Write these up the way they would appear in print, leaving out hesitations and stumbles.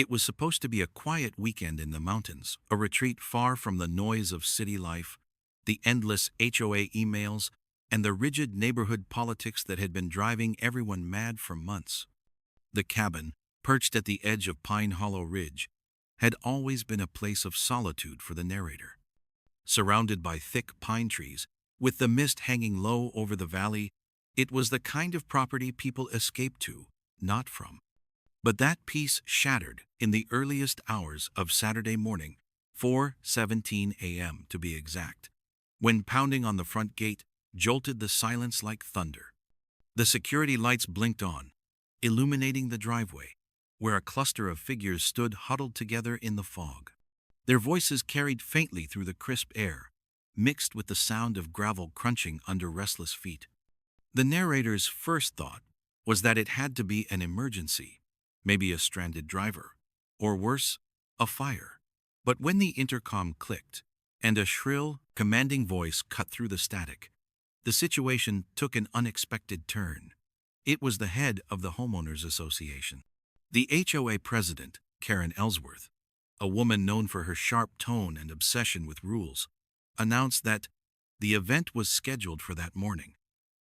It was supposed to be a quiet weekend in the mountains, a retreat far from the noise of city life, the endless HOA emails, and the rigid neighborhood politics that had been driving everyone mad for months. The cabin, perched at the edge of Pine Hollow Ridge, had always been a place of solitude for the narrator. Surrounded by thick pine trees, with the mist hanging low over the valley, it was the kind of property people escaped to, not from. But that peace shattered in the earliest hours of Saturday morning, 4:17 a.m. to be exact, when pounding on the front gate jolted the silence like thunder. The security lights blinked on, illuminating the driveway, where a cluster of figures stood huddled together in the fog. Their voices carried faintly through the crisp air, mixed with the sound of gravel crunching under restless feet. The narrator's first thought was that it had to be an emergency, maybe a stranded driver, or worse, a fire. But when the intercom clicked, and a shrill, commanding voice cut through the static, the situation took an unexpected turn. It was the head of the Homeowners Association. The HOA president, Karen Ellsworth, a woman known for her sharp tone and obsession with rules, announced that the event was scheduled for that morning,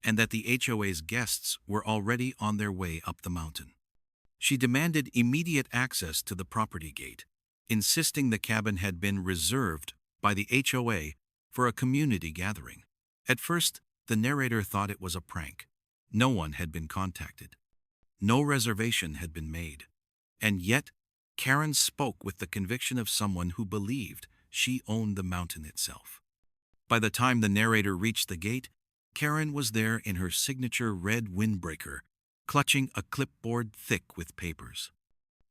and that the HOA's guests were already on their way up the mountain. She demanded immediate access to the property gate, insisting the cabin had been reserved by the HOA for a community gathering. At first, the narrator thought it was a prank. No one had been contacted. No reservation had been made. And yet, Karen spoke with the conviction of someone who believed she owned the mountain itself. By the time the narrator reached the gate, Karen was there in her signature red windbreaker, clutching a clipboard thick with papers.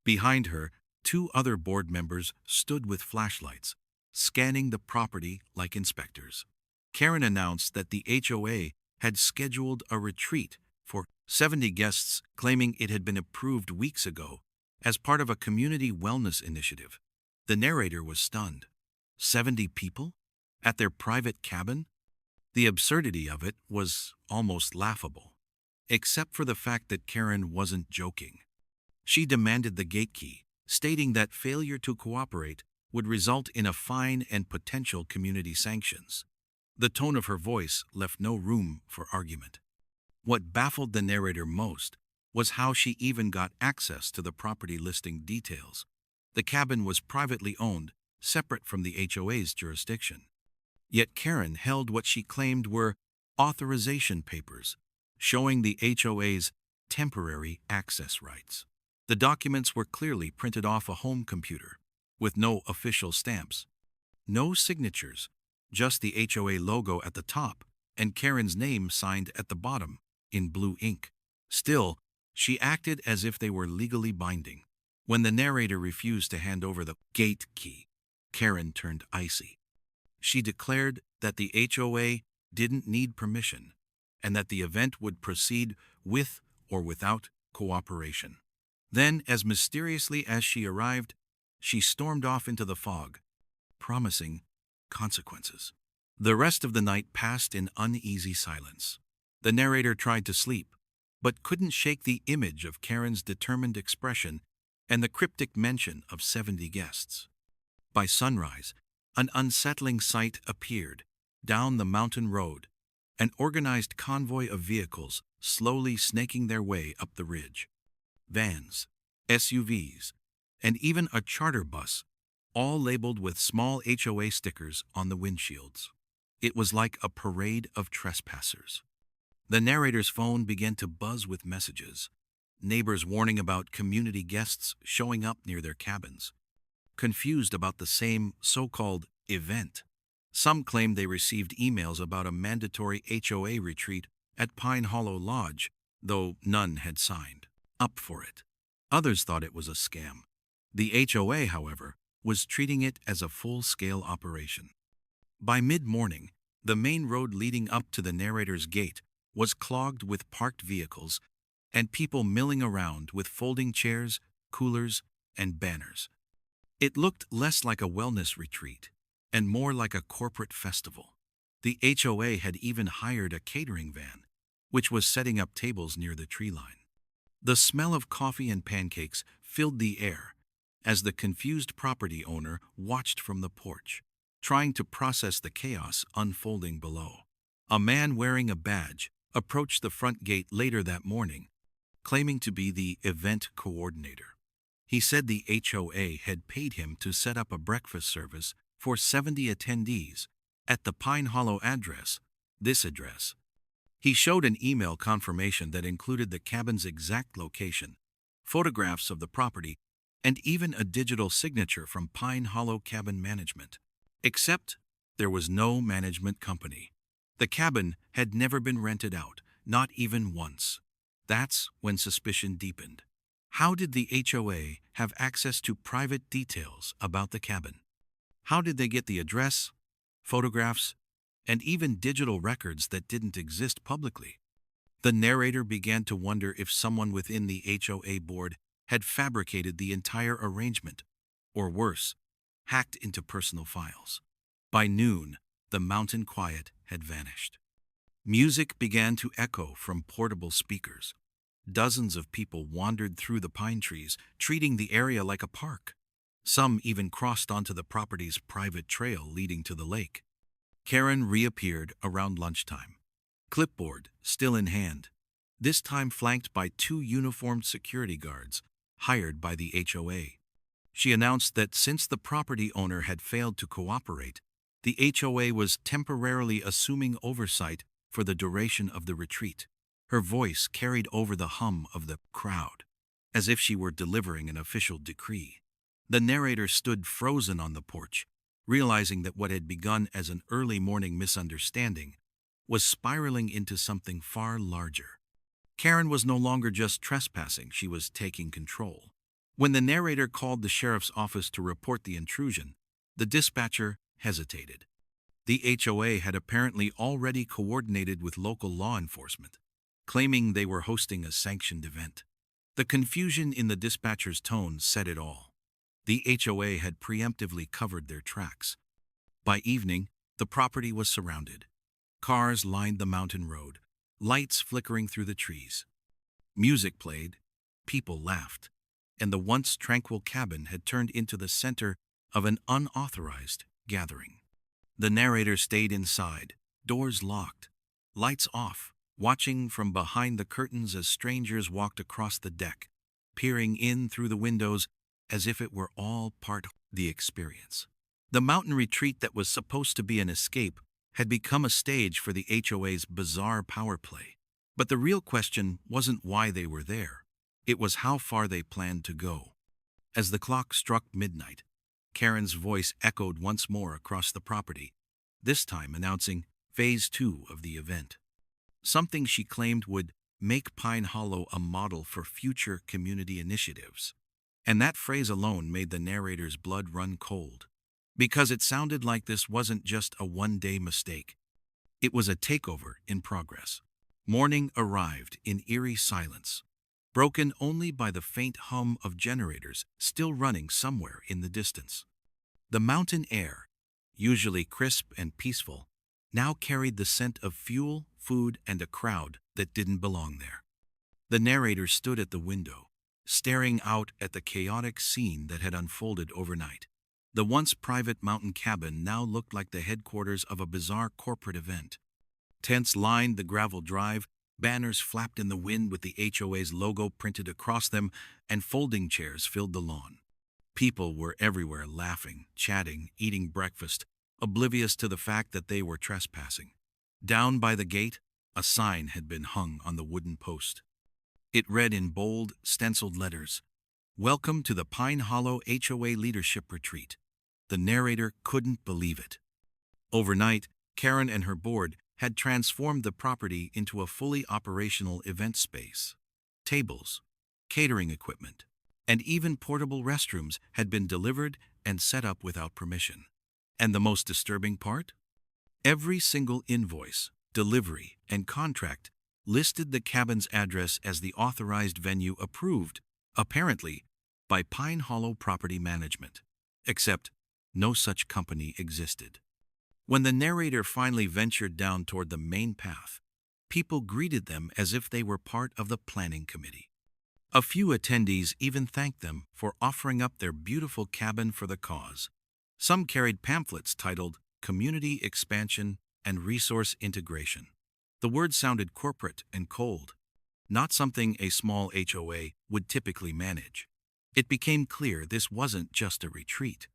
Behind her, two other board members stood with flashlights, scanning the property like inspectors. Karen announced that the HOA had scheduled a retreat for 70 guests, claiming it had been approved weeks ago as part of a community wellness initiative. The narrator was stunned. 70 people? At their private cabin? The absurdity of it was almost laughable, except for the fact that Karen wasn't joking. She demanded the gate key, stating that failure to cooperate would result in a fine and potential community sanctions. The tone of her voice left no room for argument. What baffled the narrator most was how she even got access to the property listing details. The cabin was privately owned, separate from the HOA's jurisdiction. Yet Karen held what she claimed were authorization papers, showing the HOA's temporary access rights. The documents were clearly printed off a home computer, with no official stamps. No signatures, just the HOA logo at the top and Karen's name signed at the bottom in blue ink. Still, she acted as if they were legally binding. When the narrator refused to hand over the gate key, Karen turned icy. She declared that the HOA didn't need permission and that the event would proceed with or without cooperation. Then, as mysteriously as she arrived, she stormed off into the fog, promising consequences. The rest of the night passed in uneasy silence. The narrator tried to sleep, but couldn't shake the image of Karen's determined expression and the cryptic mention of 70 guests. By sunrise, an unsettling sight appeared. Down the mountain road, an organized convoy of vehicles slowly snaking their way up the ridge. Vans, SUVs, and even a charter bus, all labeled with small HOA stickers on the windshields. It was like a parade of trespassers. The narrator's phone began to buzz with messages, neighbors warning about community guests showing up near their cabins, confused about the same so-called event. Some claimed they received emails about a mandatory HOA retreat at Pine Hollow Lodge, though none had signed up for it. Others thought it was a scam. The HOA, however, was treating it as a full-scale operation. By mid-morning, the main road leading up to the narrator's gate was clogged with parked vehicles and people milling around with folding chairs, coolers, and banners. It looked less like a wellness retreat and more like a corporate festival. The HOA had even hired a catering van, which was setting up tables near the tree line. The smell of coffee and pancakes filled the air, as the confused property owner watched from the porch, trying to process the chaos unfolding below. A man wearing a badge approached the front gate later that morning, claiming to be the event coordinator. He said the HOA had paid him to set up a breakfast service for 70 attendees at the Pine Hollow address, this address. He showed an email confirmation that included the cabin's exact location, photographs of the property, and even a digital signature from Pine Hollow Cabin Management. Except there was no management company. The cabin had never been rented out, not even once. That's when suspicion deepened. How did the HOA have access to private details about the cabin? How did they get the address, photographs, and even digital records that didn't exist publicly? The narrator began to wonder if someone within the HOA board had fabricated the entire arrangement, or worse, hacked into personal files. By noon, the mountain quiet had vanished. Music began to echo from portable speakers. Dozens of people wandered through the pine trees, treating the area like a park. Some even crossed onto the property's private trail leading to the lake. Karen reappeared around lunchtime, clipboard still in hand, this time flanked by two uniformed security guards hired by the HOA. She announced that since the property owner had failed to cooperate, the HOA was temporarily assuming oversight for the duration of the retreat. Her voice carried over the hum of the crowd, as if she were delivering an official decree. The narrator stood frozen on the porch, realizing that what had begun as an early morning misunderstanding was spiraling into something far larger. Karen was no longer just trespassing, she was taking control. When the narrator called the sheriff's office to report the intrusion, the dispatcher hesitated. The HOA had apparently already coordinated with local law enforcement, claiming they were hosting a sanctioned event. The confusion in the dispatcher's tone said it all. The HOA had preemptively covered their tracks. By evening, the property was surrounded. Cars lined the mountain road, lights flickering through the trees. Music played, people laughed, and the once tranquil cabin had turned into the center of an unauthorized gathering. The narrator stayed inside, doors locked, lights off, watching from behind the curtains as strangers walked across the deck, peering in through the windows as if it were all part of the experience. The mountain retreat that was supposed to be an escape had become a stage for the HOA's bizarre power play. But the real question wasn't why they were there. It was how far they planned to go. As the clock struck midnight, Karen's voice echoed once more across the property, this time announcing Phase 2 of the event. Something she claimed would make Pine Hollow a model for future community initiatives. And that phrase alone made the narrator's blood run cold, because it sounded like this wasn't just a one-day mistake. It was a takeover in progress. Morning arrived in eerie silence, broken only by the faint hum of generators still running somewhere in the distance. The mountain air, usually crisp and peaceful, now carried the scent of fuel, food, and a crowd that didn't belong there. The narrator stood at the window, staring out at the chaotic scene that had unfolded overnight. The once private mountain cabin now looked like the headquarters of a bizarre corporate event. Tents lined the gravel drive, banners flapped in the wind with the HOA's logo printed across them, and folding chairs filled the lawn. People were everywhere laughing, chatting, eating breakfast, oblivious to the fact that they were trespassing. Down by the gate, a sign had been hung on the wooden post. It read in bold, stenciled letters, "Welcome to the Pine Hollow HOA Leadership Retreat." The narrator couldn't believe it. Overnight, Karen and her board had transformed the property into a fully operational event space. Tables, catering equipment, and even portable restrooms had been delivered and set up without permission. And the most disturbing part? Every single invoice, delivery, and contract listed the cabin's address as the authorized venue approved, apparently, by Pine Hollow Property Management. Except, no such company existed. When the narrator finally ventured down toward the main path, people greeted them as if they were part of the planning committee. A few attendees even thanked them for offering up their beautiful cabin for the cause. Some carried pamphlets titled Community Expansion and Resource Integration. The words sounded corporate and cold, not something a small HOA would typically manage. It became clear this wasn't just a retreat.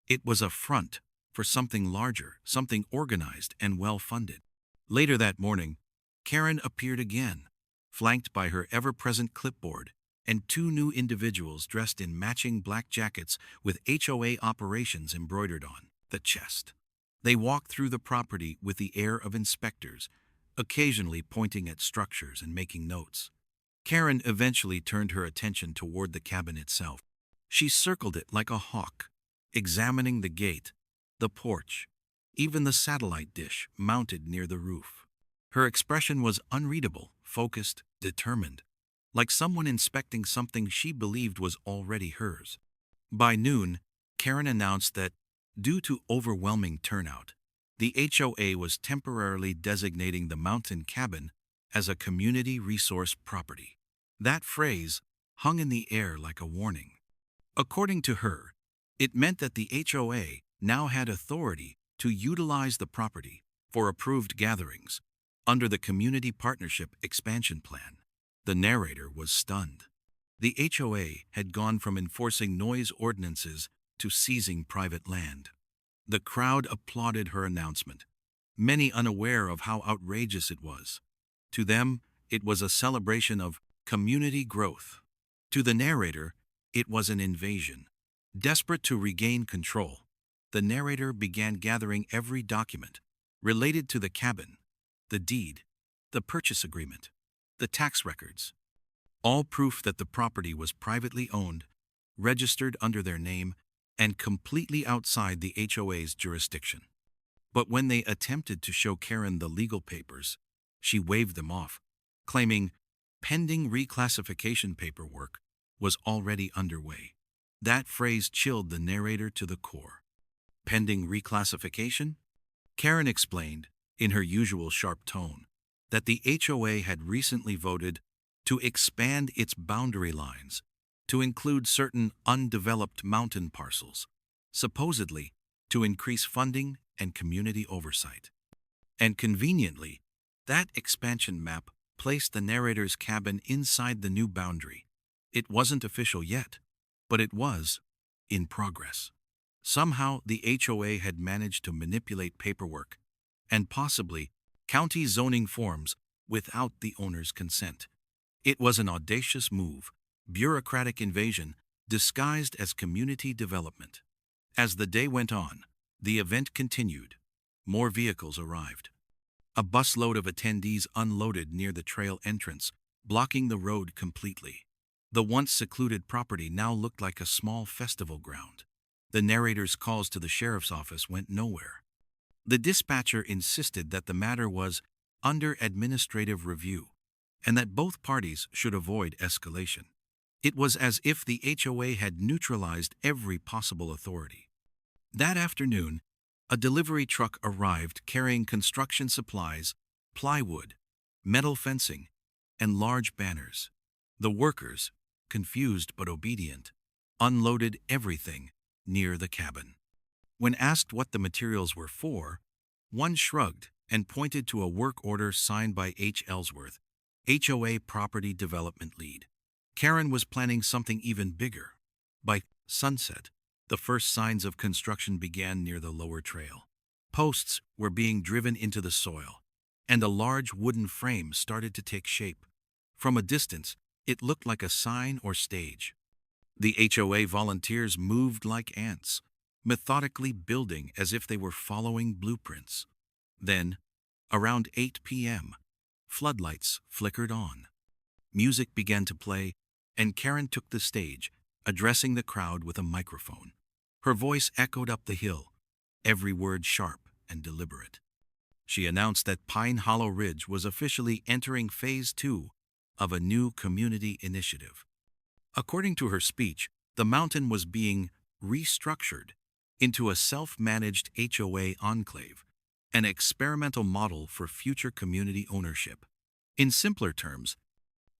It was a front for something larger, something organized and well-funded. Later that morning, Karen appeared again, flanked by her ever-present clipboard and two new individuals dressed in matching black jackets with HOA operations embroidered on the chest. They walked through the property with the air of inspectors, occasionally pointing at structures and making notes. Karen eventually turned her attention toward the cabin itself. She circled it like a hawk, examining the gate, the porch, even the satellite dish mounted near the roof. Her expression was unreadable, focused, determined, like someone inspecting something she believed was already hers. By noon, Karen announced that, due to overwhelming turnout, the HOA was temporarily designating the mountain cabin as a community resource property. That phrase hung in the air like a warning. According to her, it meant that the HOA now had authority to utilize the property for approved gatherings under the Community Partnership Expansion Plan. The narrator was stunned. The HOA had gone from enforcing noise ordinances to seizing private land. The crowd applauded her announcement, many unaware of how outrageous it was. To them, it was a celebration of community growth. To the narrator, it was an invasion. Desperate to regain control, the narrator began gathering every document related to the cabin, the deed, the purchase agreement, the tax records, all proof that the property was privately owned, registered under their name, and completely outside the HOA's jurisdiction. But when they attempted to show Karen the legal papers, she waved them off, claiming pending reclassification paperwork was already underway. That phrase chilled the narrator to the core. Pending reclassification? Karen explained, in her usual sharp tone, that the HOA had recently voted to expand its boundary lines to include certain undeveloped mountain parcels, supposedly to increase funding and community oversight. And conveniently, that expansion map placed the narrator's cabin inside the new boundary. It wasn't official yet, but it was in progress. Somehow, the HOA had managed to manipulate paperwork and possibly county zoning forms without the owner's consent. It was an audacious move, bureaucratic invasion disguised as community development. As the day went on, the event continued. More vehicles arrived. A busload of attendees unloaded near the trail entrance, blocking the road completely. The once secluded property now looked like a small festival ground. The narrator's calls to the sheriff's office went nowhere. The dispatcher insisted that the matter was under administrative review and that both parties should avoid escalation. It was as if the HOA had neutralized every possible authority. That afternoon, a delivery truck arrived carrying construction supplies, plywood, metal fencing, and large banners. The workers, confused but obedient, unloaded everything near the cabin. When asked what the materials were for, one shrugged and pointed to a work order signed by H. Ellsworth, HOA Property Development Lead. Karen was planning something even bigger. By sunset, the first signs of construction began near the lower trail. Posts were being driven into the soil, and a large wooden frame started to take shape. From a distance, it looked like a sign or stage. The HOA volunteers moved like ants, methodically building as if they were following blueprints. Then, around 8 p.m., floodlights flickered on. Music began to play, and Karen took the stage, addressing the crowd with a microphone. Her voice echoed up the hill, every word sharp and deliberate. She announced that Pine Hollow Ridge was officially entering Phase 2 of a new community initiative. According to her speech, the mountain was being restructured into a self-managed HOA enclave, an experimental model for future community ownership. In simpler terms,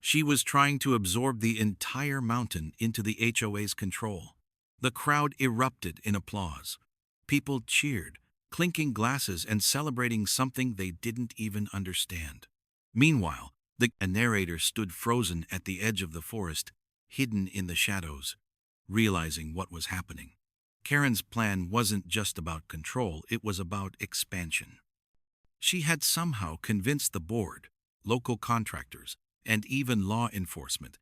She was trying to absorb the entire mountain into the HOA's control. The crowd erupted in applause. People cheered, clinking glasses and celebrating something they didn't even understand. Meanwhile, the narrator stood frozen at the edge of the forest, hidden in the shadows, realizing what was happening. Karen's plan wasn't just about control, it was about expansion. She had somehow convinced the board, local contractors, and even law enforcement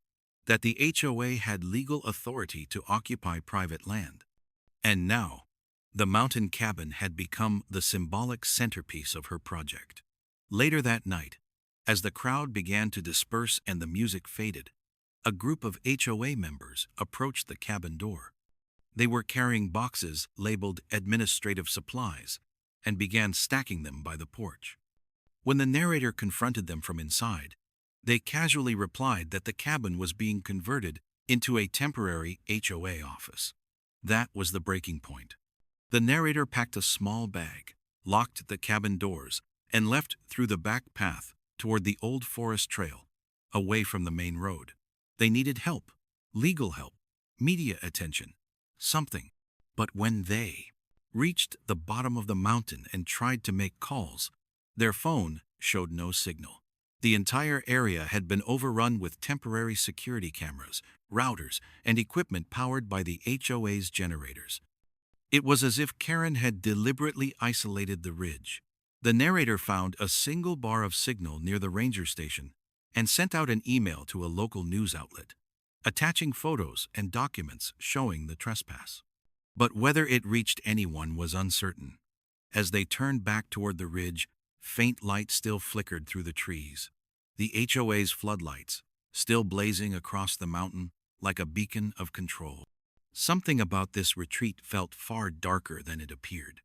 that the HOA had legal authority to occupy private land. And now, the mountain cabin had become the symbolic centerpiece of her project. Later that night, as the crowd began to disperse and the music faded, a group of HOA members approached the cabin door. They were carrying boxes labeled administrative supplies and began stacking them by the porch. When the narrator confronted them from inside, they casually replied that the cabin was being converted into a temporary HOA office. That was the breaking point. The narrator packed a small bag, locked the cabin doors, and left through the back path toward the old forest trail, away from the main road. They needed help, legal help, media attention, something. But when they reached the bottom of the mountain and tried to make calls, their phone showed no signal. The entire area had been overrun with temporary security cameras, routers, and equipment powered by the HOA's generators. It was as if Karen had deliberately isolated the ridge. The narrator found a single bar of signal near the ranger station and sent out an email to a local news outlet, attaching photos and documents showing the trespass. But whether it reached anyone was uncertain. As they turned back toward the ridge, faint light still flickered through the trees. The HOA's floodlights, still blazing across the mountain like a beacon of control. Something about this retreat felt far darker than it appeared.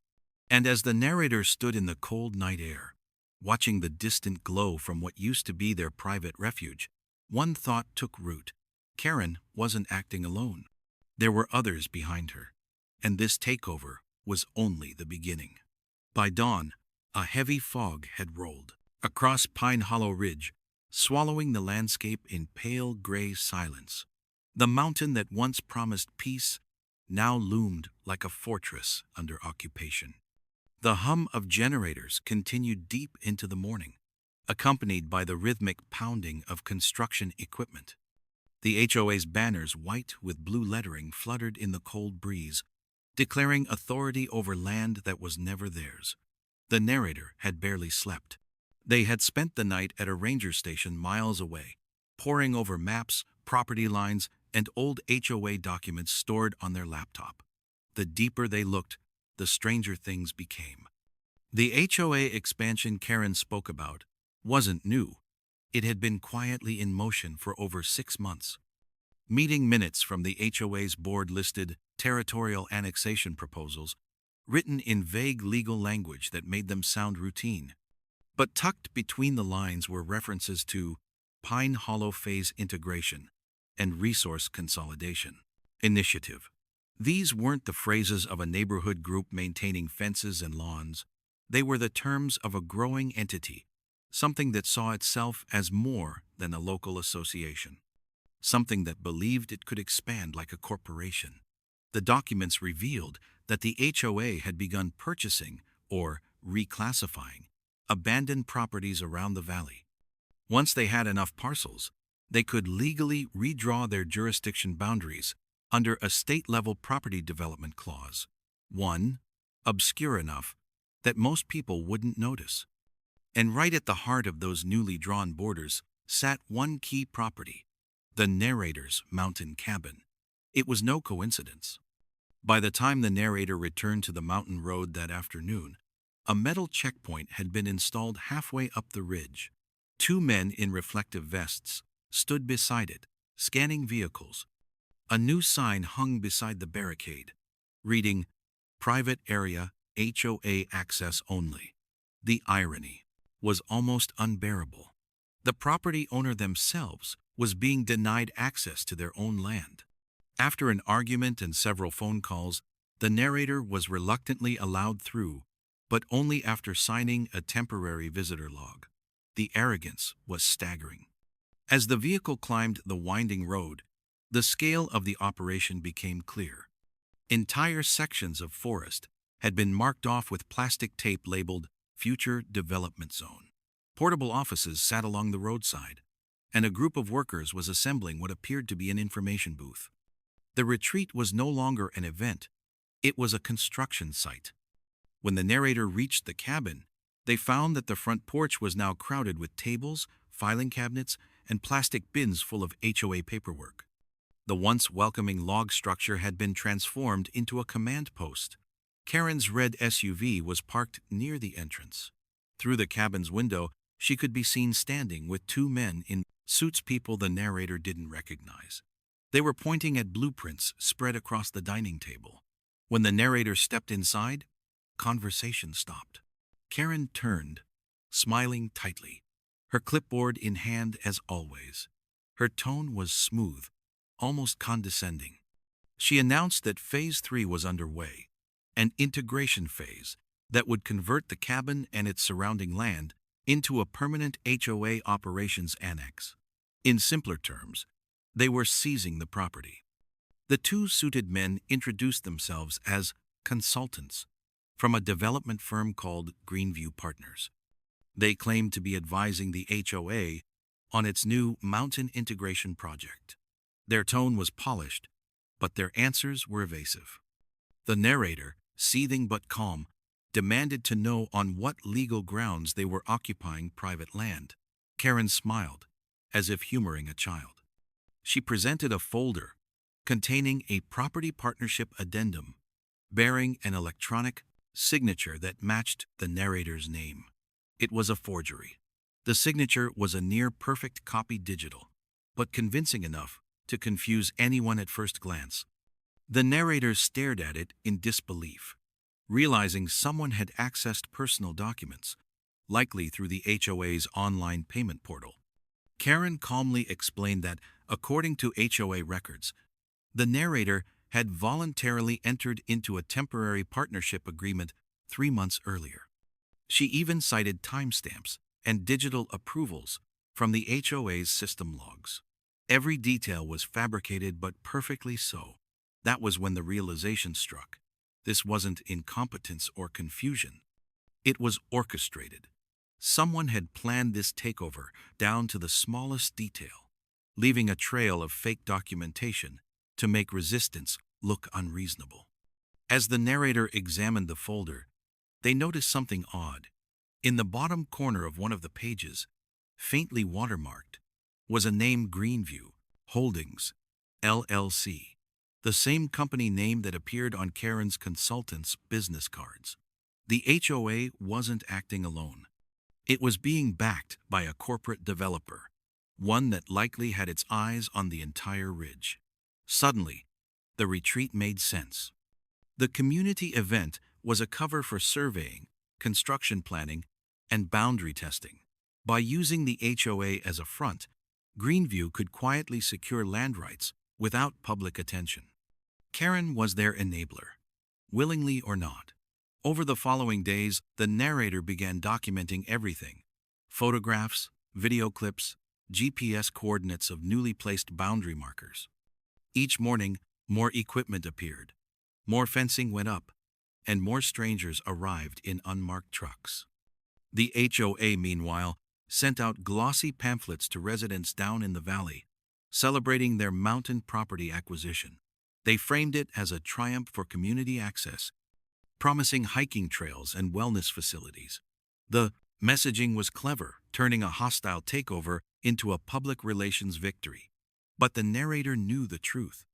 And as the narrator stood in the cold night air, watching the distant glow from what used to be their private refuge, one thought took root. Karen wasn't acting alone. There were others behind her, and this takeover was only the beginning. By dawn, a heavy fog had rolled across Pine Hollow Ridge, swallowing the landscape in pale gray silence. The mountain that once promised peace now loomed like a fortress under occupation. The hum of generators continued deep into the morning, accompanied by the rhythmic pounding of construction equipment. The HOA's banners, white with blue lettering, fluttered in the cold breeze, declaring authority over land that was never theirs. The narrator had barely slept. They had spent the night at a ranger station miles away, poring over maps, property lines, and old HOA documents stored on their laptop. The deeper they looked, the stranger things became. The HOA expansion Karen spoke about wasn't new. It had been quietly in motion for over 6 months. Meeting minutes from the HOA's board listed territorial annexation proposals, written in vague legal language that made them sound routine. But tucked between the lines were references to Pine Hollow Phase Integration and Resource Consolidation Initiative. These weren't the phrases of a neighborhood group maintaining fences and lawns. They were the terms of a growing entity, something that saw itself as more than a local association, something that believed it could expand like a corporation. The documents revealed that the HOA had begun purchasing, or reclassifying, abandoned properties around the valley. Once they had enough parcels, they could legally redraw their jurisdiction boundaries under a state-level property development clause, one obscure enough that most people wouldn't notice. And right at the heart of those newly drawn borders sat one key property, the narrator's mountain cabin. It was no coincidence. By the time the narrator returned to the mountain road that afternoon, a metal checkpoint had been installed halfway up the ridge. 2 men in reflective vests stood beside it, scanning vehicles. A new sign hung beside the barricade, reading, "Private Area, HOA Access Only." The irony was almost unbearable. The property owner themselves was being denied access to their own land. After an argument and several phone calls, the narrator was reluctantly allowed through, but only after signing a temporary visitor log. The arrogance was staggering. As the vehicle climbed the winding road, the scale of the operation became clear. Entire sections of forest had been marked off with plastic tape labeled Future Development Zone. Portable offices sat along the roadside, and a group of workers was assembling what appeared to be an information booth. The retreat was no longer an event, it was a construction site. When the narrator reached the cabin, they found that the front porch was now crowded with tables, filing cabinets, and plastic bins full of HOA paperwork. The once welcoming log structure had been transformed into a command post. Karen's red SUV was parked near the entrance. Through the cabin's window, she could be seen standing with two men in suits people the narrator didn't recognize. They were pointing at blueprints spread across the dining table. When the narrator stepped inside, conversation stopped. Karen turned, smiling tightly, her clipboard in hand as always. Her tone was smooth, almost condescending. She announced that Phase 3 was underway, an integration phase that would convert the cabin and its surrounding land into a permanent HOA operations annex. In simpler terms, they were seizing the property. The two suited men introduced themselves as consultants from a development firm called Greenview Partners. They claimed to be advising the HOA on its new mountain integration project. Their tone was polished, but their answers were evasive. The narrator, seething but calm, demanded to know on what legal grounds they were occupying private land. Karen smiled, as if humoring a child. She presented a folder containing a property partnership addendum bearing an electronic signature that matched the narrator's name. It was a forgery. The signature was a near-perfect copy digital, but convincing enough to confuse anyone at first glance. The narrator stared at it in disbelief, realizing someone had accessed personal documents, likely through the HOA's online payment portal. Karen calmly explained that, according to HOA records, the narrator had voluntarily entered into a temporary partnership agreement 3 months earlier. She even cited timestamps and digital approvals from the HOA's system logs. Every detail was fabricated, but perfectly so. That was when the realization struck. This wasn't incompetence or confusion. It was orchestrated. Someone had planned this takeover down to the smallest detail, leaving a trail of fake documentation to make resistance look unreasonable. As the narrator examined the folder, they noticed something odd. In the bottom corner of one of the pages, faintly watermarked, was a name: Greenview Holdings, LLC, the same company name that appeared on Karen's consultant's business cards. The HOA wasn't acting alone. It was being backed by a corporate developer, one that likely had its eyes on the entire ridge. Suddenly, the retreat made sense. The community event was a cover for surveying, construction planning, and boundary testing. By using the HOA as a front, Greenview could quietly secure land rights without public attention. Karen was their enabler, willingly or not. Over the following days, the narrator began documenting everything: photographs, video clips, GPS coordinates of newly placed boundary markers. Each morning, more equipment appeared, more fencing went up, and more strangers arrived in unmarked trucks. The HOA, meanwhile, sent out glossy pamphlets to residents down in the valley, celebrating their mountain property acquisition. They framed it as a triumph for community access, promising hiking trails and wellness facilities. The messaging was clever, turning a hostile takeover into a public relations victory. But the narrator knew the truth.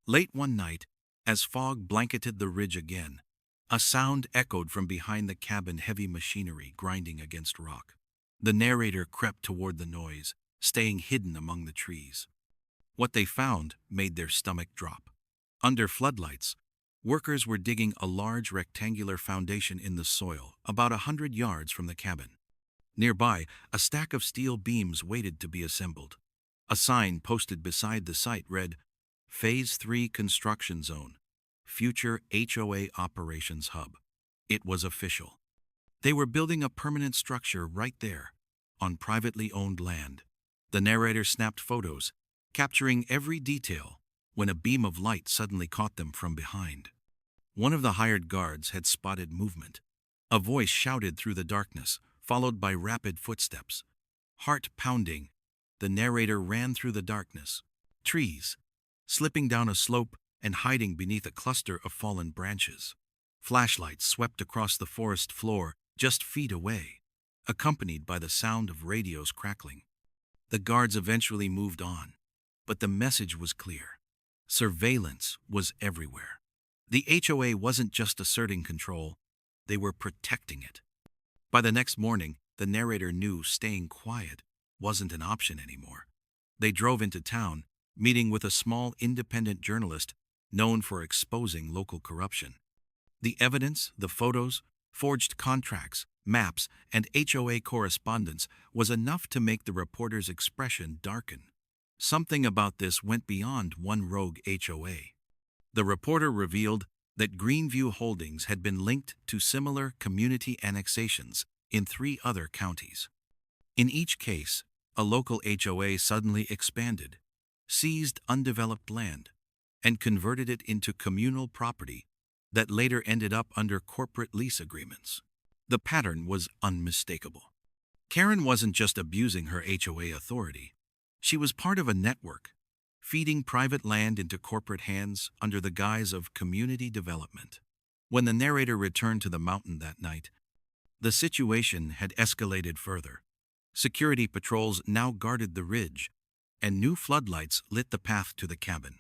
Late one night, as fog blanketed the ridge again, a sound echoed from behind the cabin: heavy machinery grinding against rock. The narrator crept toward the noise, staying hidden among the trees. What they found made their stomach drop. Under floodlights, workers were digging a large rectangular foundation in the soil about 100 yards from the cabin. Nearby, a stack of steel beams waited to be assembled. A sign posted beside the site read, Phase 3 Construction Zone, Future HOA Operations Hub. It was official. They were building a permanent structure right there, on privately owned land. The narrator snapped photos, capturing every detail, when a beam of light suddenly caught them from behind. One of the hired guards had spotted movement. A voice shouted through the darkness, followed by rapid footsteps. Heart pounding, the narrator ran through the darkness. Trees, slipping down a slope and hiding beneath a cluster of fallen branches. Flashlights swept across the forest floor just feet away, accompanied by the sound of radios crackling. The guards eventually moved on, but the message was clear. Surveillance was everywhere. The HOA wasn't just asserting control, they were protecting it. By the next morning, the narrator knew staying quiet wasn't an option anymore. They drove into town, meeting with a small independent journalist known for exposing local corruption. The evidence, the photos, forged contracts, maps, and HOA correspondence was enough to make the reporter's expression darken. Something about this went beyond one rogue HOA. The reporter revealed that Greenview Holdings had been linked to similar community annexations in 3 other counties. In each case, a local HOA suddenly expanded, seized undeveloped land, and converted it into communal property that later ended up under corporate lease agreements. The pattern was unmistakable. Karen wasn't just abusing her HOA authority. She was part of a network, feeding private land into corporate hands under the guise of community development. When the narrator returned to the mountain that night, the situation had escalated further. Security patrols now guarded the ridge, and new floodlights lit the path to the cabin.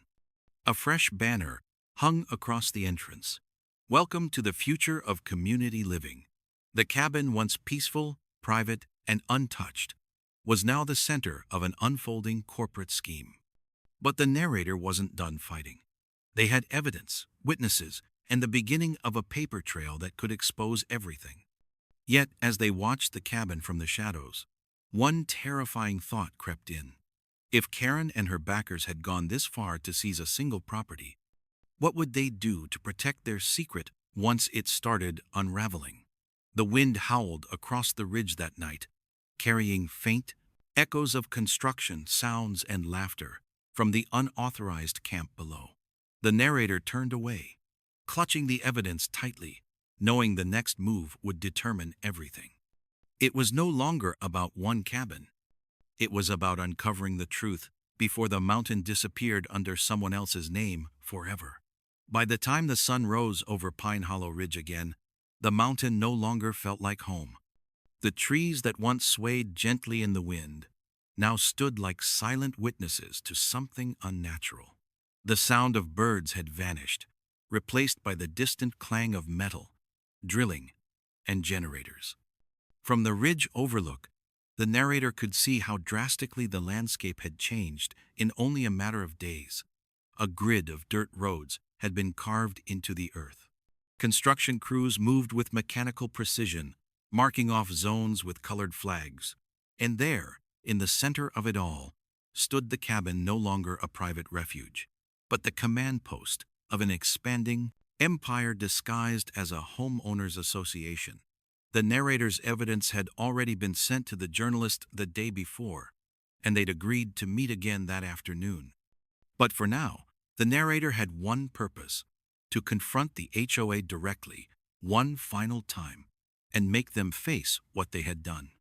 A fresh banner hung across the entrance. "Welcome to the future of community living." The cabin, once peaceful, private, and untouched, was now the center of an unfolding corporate scheme. But the narrator wasn't done fighting. They had evidence, witnesses, and the beginning of a paper trail that could expose everything. Yet, as they watched the cabin from the shadows, one terrifying thought crept in. If Karen and her backers had gone this far to seize a single property, what would they do to protect their secret once it started unraveling? The wind howled across the ridge that night, carrying faint echoes of construction sounds and laughter from the unauthorized camp below. The narrator turned away, clutching the evidence tightly, knowing the next move would determine everything. It was no longer about one cabin. It was about uncovering the truth before the mountain disappeared under someone else's name forever. By the time the sun rose over Pine Hollow Ridge again, the mountain no longer felt like home. The trees that once swayed gently in the wind now stood like silent witnesses to something unnatural. The sound of birds had vanished, replaced by the distant clang of metal, drilling, and generators. From the ridge overlook, the narrator could see how drastically the landscape had changed in only a matter of days. A grid of dirt roads had been carved into the earth. Construction crews moved with mechanical precision, marking off zones with colored flags. And there, in the center of it all, stood the cabin, no longer a private refuge, but the command post of an expanding empire disguised as a homeowners association. The narrator's evidence had already been sent to the journalist the day before, and they'd agreed to meet again that afternoon. But for now, the narrator had one purpose: to confront the HOA directly, one final time, and make them face what they had done.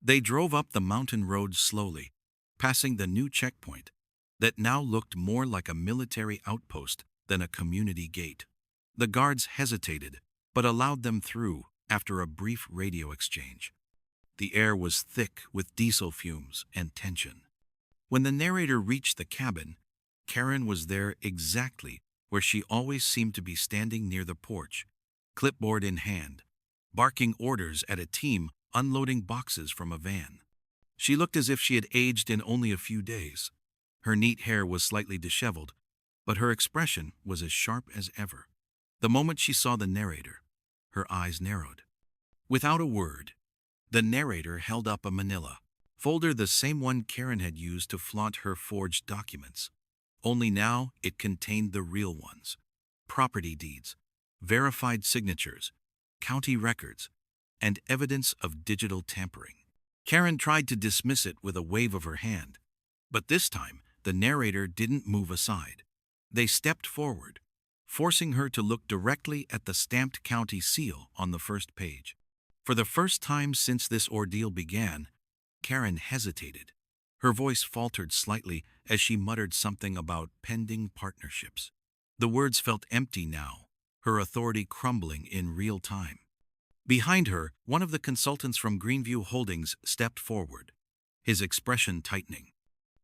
They drove up the mountain road slowly, passing the new checkpoint that now looked more like a military outpost than a community gate. The guards hesitated, but allowed them through after a brief radio exchange. The air was thick with diesel fumes and tension. When the narrator reached the cabin, Karen was there exactly where she always seemed to be, standing near the porch, clipboard in hand, barking orders at a team unloading boxes from a van. She looked as if she had aged in only a few days. Her neat hair was slightly disheveled, but her expression was as sharp as ever. The moment she saw the narrator, her eyes narrowed. Without a word, the narrator held up a manila folder, the same one Karen had used to flaunt her forged documents. Only now it contained the real ones: property deeds, verified signatures, county records, and evidence of digital tampering. Karen tried to dismiss it with a wave of her hand, but this time the narrator didn't move aside. They stepped forward, forcing her to look directly at the stamped county seal on the first page. For the first time since this ordeal began, Karen hesitated. Her voice faltered slightly as she muttered something about pending partnerships. The words felt empty now, her authority crumbling in real time. Behind her, one of the consultants from Greenview Holdings stepped forward, his expression tightening.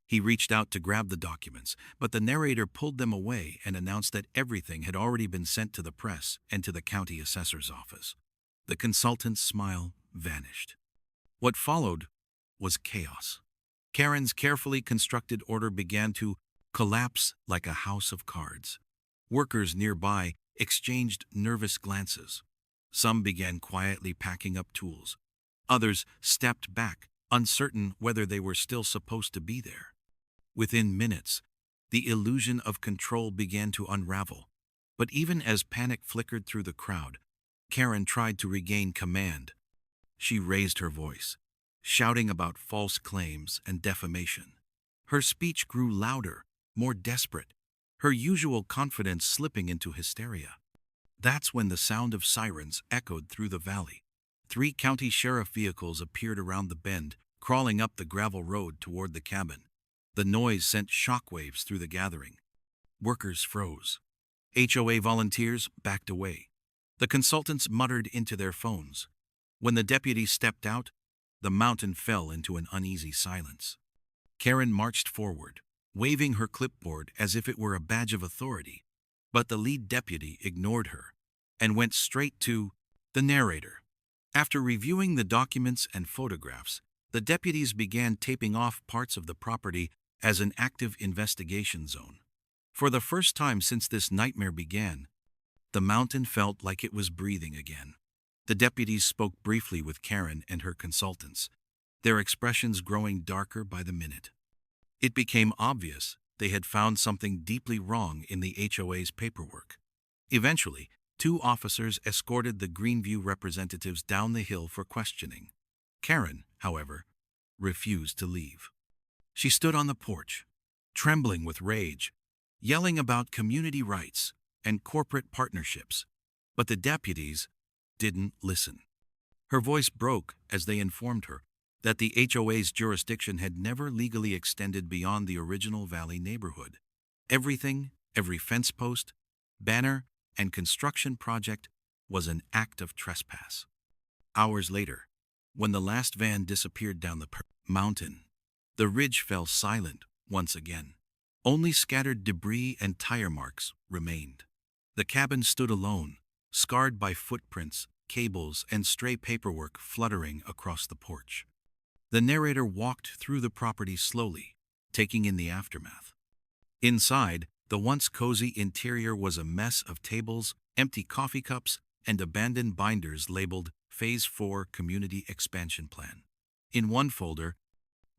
He reached out to grab the documents, but the narrator pulled them away and announced that everything had already been sent to the press and to the county assessor's office. The consultant's smile vanished. What followed was chaos. Karen's carefully constructed order began to collapse like a house of cards. Workers nearby exchanged nervous glances. Some began quietly packing up tools. Others stepped back, uncertain whether they were still supposed to be there. Within minutes, the illusion of control began to unravel. But even as panic flickered through the crowd, Karen tried to regain command. She raised her voice, shouting about false claims and defamation. Her speech grew louder, more desperate, her usual confidence slipping into hysteria. That's when the sound of sirens echoed through the valley. 3 county sheriff vehicles appeared around the bend, crawling up the gravel road toward the cabin. The noise sent shockwaves through the gathering. Workers froze. HOA volunteers backed away. The consultants muttered into their phones. When the deputies stepped out, the mountain fell into an uneasy silence. Karen marched forward, waving her clipboard as if it were a badge of authority. But the lead deputy ignored her and went straight to the narrator. After reviewing the documents and photographs, the deputies began taping off parts of the property as an active investigation zone. For the first time since this nightmare began, the mountain felt like it was breathing again. The deputies spoke briefly with Karen and her consultants, their expressions growing darker by the minute. It became obvious they had found something deeply wrong in the HOA's paperwork. Eventually, 2 officers escorted the Greenview representatives down the hill for questioning. Karen, however, refused to leave. She stood on the porch, trembling with rage, yelling about community rights and corporate partnerships. But the deputies didn't listen. Her voice broke as they informed her that the HOA's jurisdiction had never legally extended beyond the original Valley neighborhood. Everything, every fence post, banner, and construction project was an act of trespass. Hours later, when the last van disappeared down the mountain, the ridge fell silent once again. Only scattered debris and tire marks remained. The cabin stood alone, scarred by footprints, cables, and stray paperwork fluttering across the porch. The narrator walked through the property slowly, taking in the aftermath. Inside, the once cozy interior was a mess of tables, empty coffee cups, and abandoned binders labeled Phase 4 Community Expansion Plan. In one folder,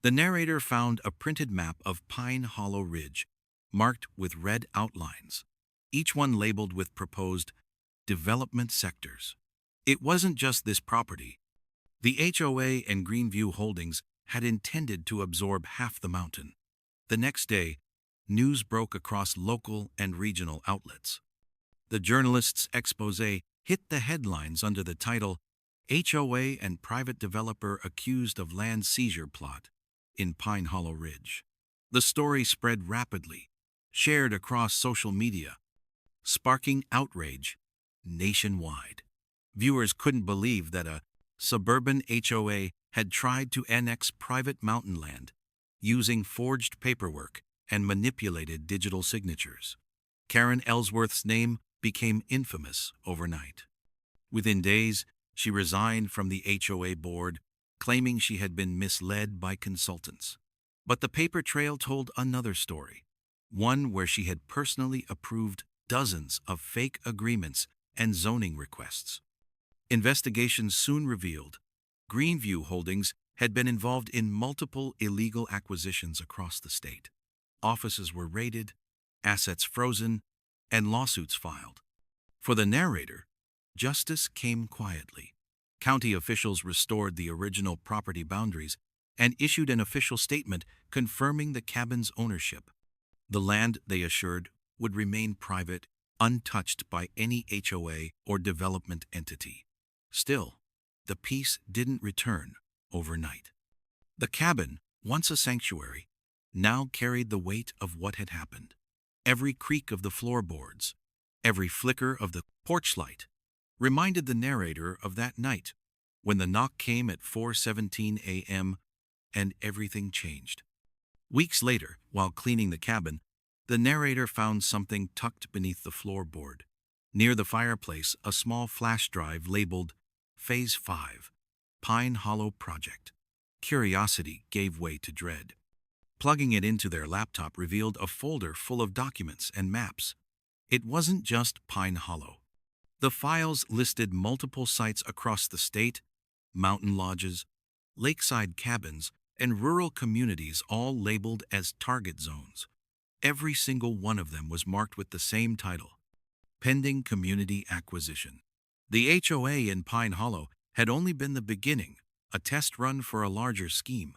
the narrator found a printed map of Pine Hollow Ridge, marked with red outlines, each one labeled with proposed development sectors. It wasn't just this property. The HOA and Greenview Holdings had intended to absorb half the mountain. The next day, news broke across local and regional outlets. The journalist's exposé hit the headlines under the title, HOA and Private Developer Accused of Land Seizure Plot in Pine Hollow Ridge. The story spread rapidly, shared across social media, sparking outrage nationwide. Viewers couldn't believe that a suburban HOA had tried to annex private mountain land using forged paperwork and manipulated digital signatures. Karen Ellsworth's name became infamous overnight. Within days, she resigned from the HOA board, claiming she had been misled by consultants. But the paper trail told another story, one where she had personally approved dozens of fake agreements and zoning requests. Investigations soon revealed Greenview Holdings had been involved in multiple illegal acquisitions across the state. Offices were raided, assets frozen, and lawsuits filed. For the narrator, justice came quietly. County officials restored the original property boundaries and issued an official statement confirming the cabin's ownership. The land, they assured, would remain private, untouched by any HOA or development entity. Still, the peace didn't return overnight. The cabin, once a sanctuary, now carried the weight of what had happened. Every creak of the floorboards, every flicker of the porch light, reminded the narrator of that night when the knock came at 4:17 a.m. and everything changed. Weeks later, while cleaning the cabin, the narrator found something tucked beneath the floorboard. Near the fireplace, a small flash drive labeled Phase 5, Pine Hollow Project. Curiosity gave way to dread. Plugging it into their laptop revealed a folder full of documents and maps. It wasn't just Pine Hollow. The files listed multiple sites across the state, mountain lodges, lakeside cabins, and rural communities, all labeled as target zones. Every single one of them was marked with the same title: Pending Community Acquisition. The HOA in Pine Hollow had only been the beginning, a test run for a larger scheme.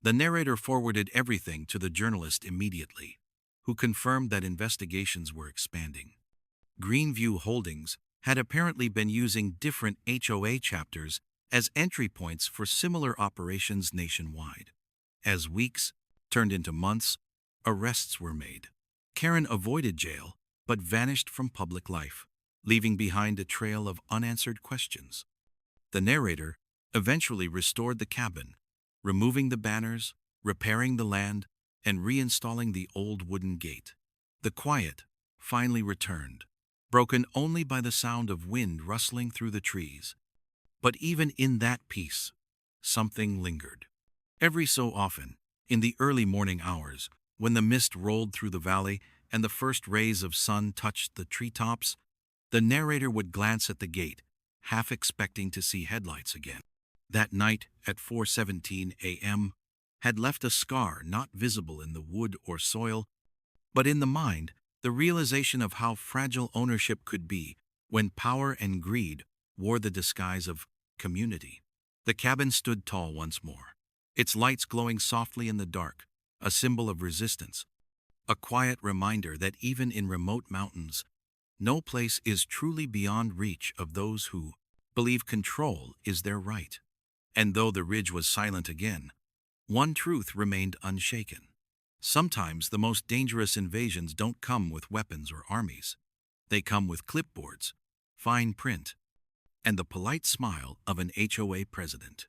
The narrator forwarded everything to the journalist immediately, who confirmed that investigations were expanding. Greenview Holdings had apparently been using different HOA chapters as entry points for similar operations nationwide. As weeks turned into months, arrests were made. Karen avoided jail but vanished from public life, leaving behind a trail of unanswered questions. The narrator eventually restored the cabin, removing the banners, repairing the land, and reinstalling the old wooden gate. The quiet finally returned, broken only by the sound of wind rustling through the trees. But even in that peace, something lingered. Every so often, in the early morning hours, when the mist rolled through the valley and the first rays of sun touched the treetops, the narrator would glance at the gate, half expecting to see headlights again. That night at 4:17 a.m. had left a scar not visible in the wood or soil, but in the mind, the realization of how fragile ownership could be when power and greed wore the disguise of community. The cabin stood tall once more, its lights glowing softly in the dark, a symbol of resistance, a quiet reminder that even in remote mountains, no place is truly beyond reach of those who believe control is their right. And though the ridge was silent again, one truth remained unshaken. Sometimes the most dangerous invasions don't come with weapons or armies. They come with clipboards, fine print, and the polite smile of an HOA president.